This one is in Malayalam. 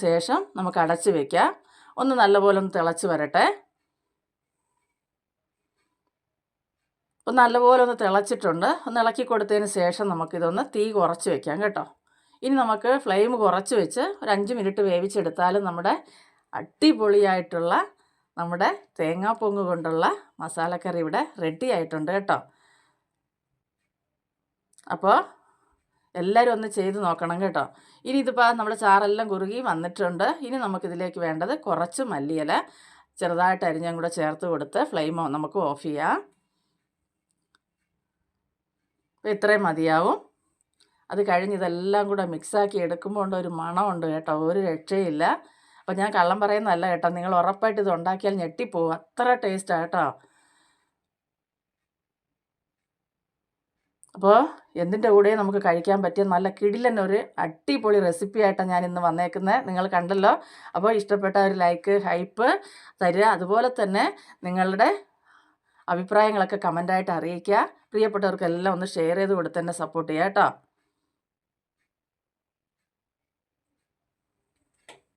ശേഷം നമുക്ക് അടച്ച് വയ്ക്കാം. ഒന്ന് നല്ലപോലെ ഒന്ന് തിളച്ച് വരട്ടെ. അപ്പോൾ നല്ലപോലെ ഒന്ന് തിളച്ചിട്ടുണ്ട്. ഒന്ന് ഇളക്കി കൊടുത്തതിന് ശേഷം നമുക്കിതൊന്ന് തീ കുറച്ച് വയ്ക്കാം കേട്ടോ. ഇനി നമുക്ക് ഫ്ലെയിം കുറച്ച് വെച്ച് ഒരു 5 മിനിറ്റ് വേവിച്ചെടുത്താലും നമ്മുടെ അടിപൊളിയായിട്ടുള്ള നമ്മുടെ തേങ്ങാപ്പൊങ്ങ് കൊണ്ടുള്ള മസാലക്കറി ഇവിടെ റെഡി ആയിട്ടുണ്ട് കേട്ടോ. അപ്പോൾ എല്ലാവരും ഒന്ന് ചെയ്ത് നോക്കണം കേട്ടോ. ഇനി ഇതിപ്പോൾ നമ്മുടെ ചാറെല്ലാം കുറുകി വന്നിട്ടുണ്ട്. ഇനി നമുക്കിതിലേക്ക് വേണ്ടത് കുറച്ച് മല്ലിയില ചെറുതായിട്ട് അരിഞ്ഞും കൂടെ ചേർത്ത് കൊടുത്ത് ഫ്ലെയിം നമുക്ക് ഓഫ് ചെയ്യാം. അപ്പോൾ ഇത്രയും മതിയാവും. അത് കഴിഞ്ഞ് ഇതെല്ലാം കൂടെ മിക്സാക്കി എടുക്കുമ്പോൾ ഉണ്ട് ഒരു മണമുണ്ട് കേട്ടോ, ഒരു രക്ഷയില്ല. അപ്പോൾ ഞാൻ കള്ളം പറയുന്നതല്ല കേട്ടോ, നിങ്ങൾ ഉറപ്പായിട്ട് ഇത് ഉണ്ടാക്കിയാൽ ഞെട്ടിപ്പോവും, അത്ര ടേസ്റ്റാണ് കേട്ടോ. അപ്പോൾ എന്തിൻ്റെ കൂടെയും നമുക്ക് കഴിക്കാൻ പറ്റിയ നല്ല കിടിലൻ ഒരു അടിപൊളി റെസിപ്പി ആയിട്ടാണ് ഞാൻ ഇന്ന് വന്നേക്കുന്നത്. നിങ്ങൾ കണ്ടല്ലോ. അപ്പോൾ ഇഷ്ടപ്പെട്ട ഒരു ലൈക്ക് ഹൈപ്പ് തരിക. അതുപോലെ തന്നെ നിങ്ങളുടെ അഭിപ്രായങ്ങളൊക്കെ കമൻ്റായിട്ട് അറിയിക്കുക. പ്രിയപ്പെട്ടവർക്കെല്ലാം ഒന്ന് ഷെയർ ചെയ്ത് കൊടുത്ത് എന്നെ സപ്പോർട്ട് ചെയ്യുക കേട്ടോ.